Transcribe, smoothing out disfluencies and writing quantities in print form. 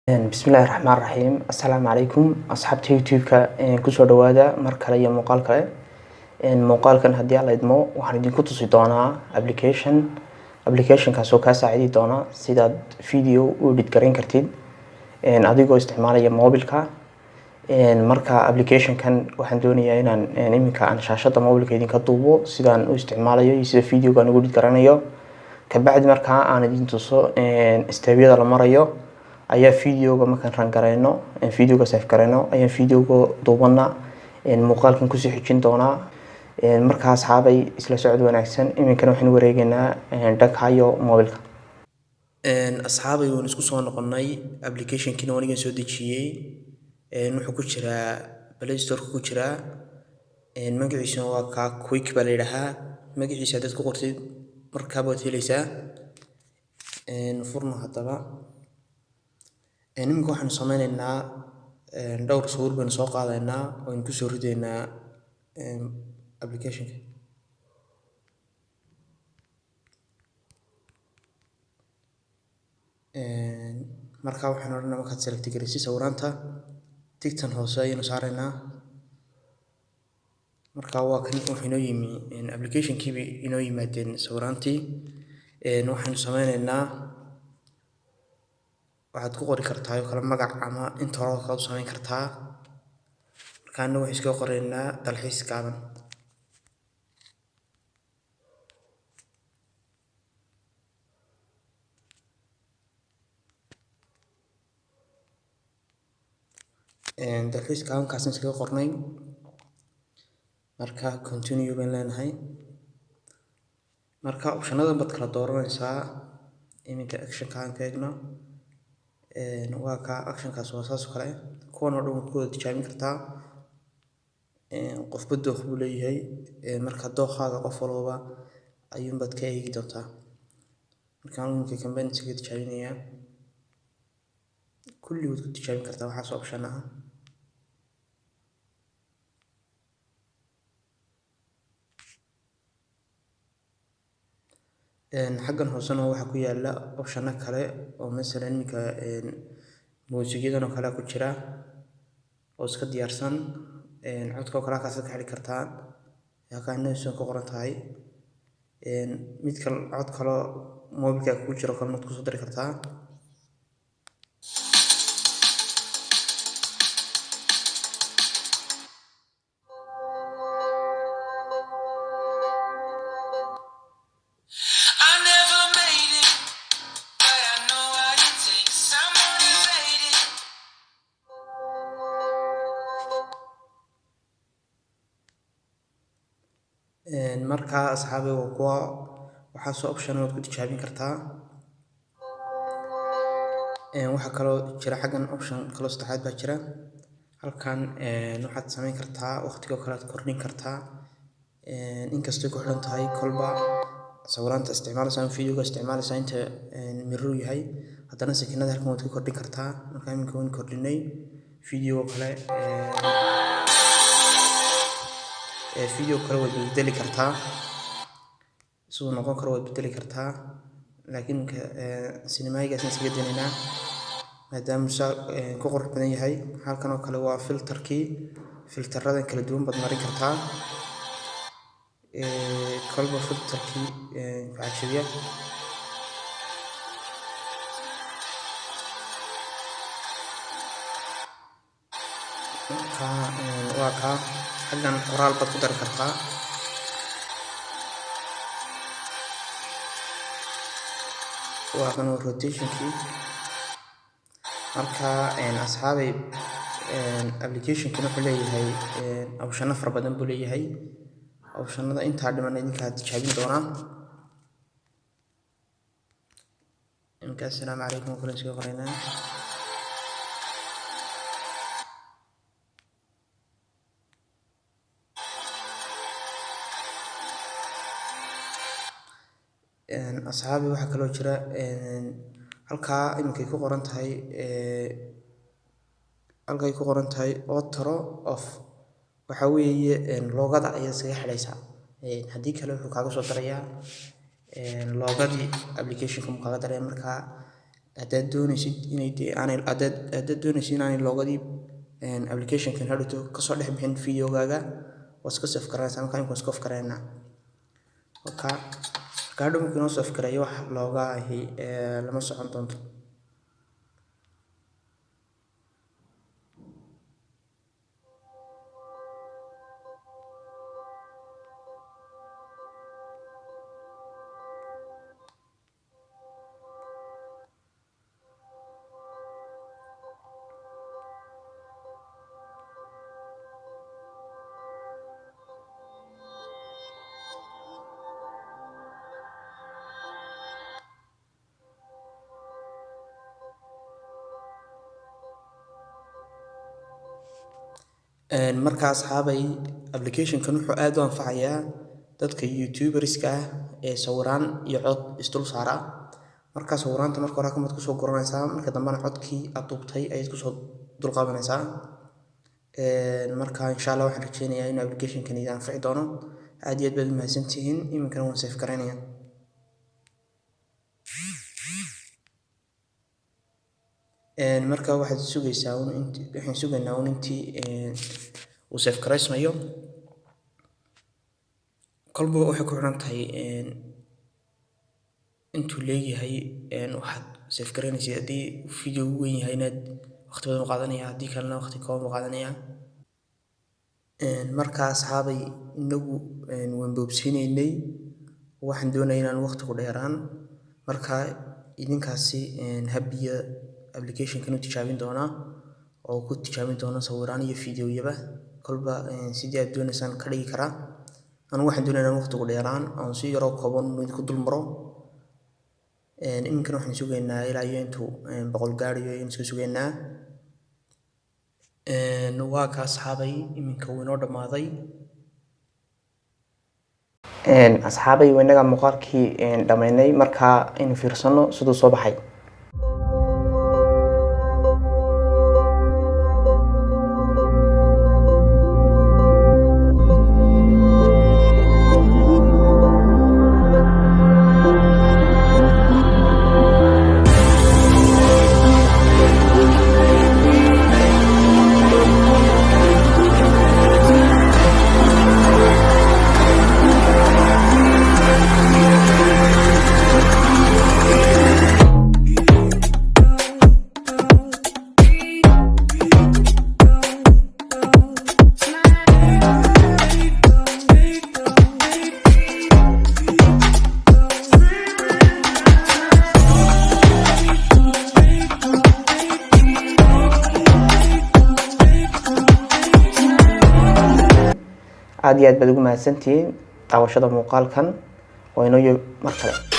bismillahi raxmaan raxiim assalaamu calaykum asxaabta youtube-ka kusoo dhawaada mar kale iyo muuqaal kale muuqaalkan haddii aan la idmo waxaan idinku tusi doonaa applicationkaas oo kaa saacidi doona sidaad video u edit gareyn kartid adigoo isticmaalaya mobilka marka applicationkan waxaan doonayaa inaan iminka aan shaashada mobilka idinka duubo sidaan u isticmaalayo iyo sida videogaan ugu edit garanayo kabacdi markaa aan idin tuso steebyada la marayo ayaa videoga markaan ran gareyno videoga save gareyno ayaan videoga duubana muuqaalkan kusii xijin doonaa markaa asxaabay isla socod wanaagsan iminkana waxaan wareegaynaa dhaghayo mobilka asxaabay waan isku soo noqonay applicationkiina waan iga soo dejiyey wuxuu ku jiraa Play Store ku jiraa magaciisuna waa ka quick baa la yidhaahaa magaciisa haddaad ku qortid markaa baad helaysaa furno haddaba iminka waxaan sameynaynaa dhowr sawir baan soo qaadaynaa oo aan ku soo ridaynaa applicationka markaa waxaan odhanaa markaad select garaysid sawiraanta tigtan hoose ayaynu saaraynaa markaa waa kan wuxuu inoo yimi applicationkiiba inoo yimaadeen sawiraantii waxaanu sameynaynaa waxaad ku qori kartaa oo kala magac ama inta hore kaad u samayn kartaa markaana waxaan iska qoraynaa dalxiis gaaban dalxiis gaabankaasna iskaga qornay markaa continue baan leenahay marka optionadan baad kala dooranaysaa iminka actionkaan ka eegno waa ka actionkaas waa saas oo kale kuwan oo dhan waad ku wada tijaabin kartaa qofba dooq buu leeyahay marka dooqaaga qof walba ayuunbaad ka eegi doontaa markaan iminka campaign iskaga tijaabinayaa kulli waad ku tijaabin kartaa waxaas option ah xaggan hoosena waxaa ku yaala optiona kale oo masalan iminka muusigyadan oo kale ku jira oo iska diyaarsan codka oo kale halkaas ka heli kartaa halkaan inaysan ku qoran tahay mid kale cod kale mobilka ku jiro kale ku soo dari kartaa markaa asxaabay waa kuwa waxaasoo option waad ku tijaabin kartaa waxaa kaloo jira xaggan option kaloo saddexaad baa jira halkan waxaad samayn kartaa waqtigoo kale aad kordhin kartaa inkastoo ku xiran tahay kolba sawiraanta isticmaalaysa ama videoga isticmaalaysa inta mirror yahay haddana sakinada halkan waad ku kordhin kartaa markaa iminka waan kordhinay video kale video kale waad bedeli kartaa sidoo noqon karo waad bedeli kartaa laakiin cinemaigaas iskaga dinaynaa maadaama ku qurux badan yahay halkan oo kale waa filteradan kala duwan baad marin kartaa kolba filterkii cajabiya waa kaa xaggan qoraal baad ku dari kartaa waa kan rotationkii marka asxaabay applicationkan wuxuu leeyahay optiona fara badan buu leeyahay optionada intaa dhiman idinkaa tijaabin doonaa iminka assalaamu calaykum oo kale iskaga qoraynaa asxaabi waxaa kaloo jira halkaa iminkay ku qoran tahay auto off waxaa weeye loogada ayaad iskaga xidhaysaa haddii kale wuxuu kaaga soo darayaa loogadii applicationka mu kaaga daraya markaa haddaad doonaysid inay dee aanay haddaad doonaysid inaanay loogadii applicationkan hadhowto kasoo dhex bixin videogaaga waa iska save garanaysaa. markaa imika iska off garaynaa marka hadhow markii noo soo off garayo wax looga ahi lama socon doonto. marka asxaabay applicationkan wuxuu aad u anfacayaa dadka youtuberska ah ee sawiraan iyo cod isdul saara. marka sawiraanta marka hore kamid kusoo guranaysaa, marka dambena codkii aad duubtay ayaad kusoo dul qaadanaysaa. marka insha Allah waxaan rajeynayaa in applicationkan idin anfici doono. aad iyo aad baad mahadsantihiin. iminkana waan save garaynayaa. marka waxaad sugaysaa waxaan sugaynaa intii uu save garaysmayo. kolba waxay ku xiran tahay intuu leeyahay waxaad save garaynaysid. haddii video ugu weyn yahay inaad waqti badan u qaadanaya, haddii kalena waqti kooban u qaadanaya. marka asxaabay inagu waan boobsiinaynay, waxaan doonaya inaan waqti ku dheeraan. marka idinkaasi habiya applicationkan u tijaabin doonaa oo ku tijaabin doona sawiraan iyo videoyaba kolba sidii aad doonaysaan ka dhigi karaa. anigu waxaan doonayaa inaan waqti ku dheeraan aan si yaroo kooban ku dul maro. iminkana waxaan sugaynaa ilaa iyo intuu 100 gaadhayo ayaan iska sugaynaa. waa ka asxaabay iminka wuu inoo dhammaaday. asxaabay waynaga muuqaalkii dhammaynay. marka aynu fiirsano siduu soo baxay. aad iyo aad baad ugu mahadsantihiin daawashada muuqaalkan. waa inoo mar kale.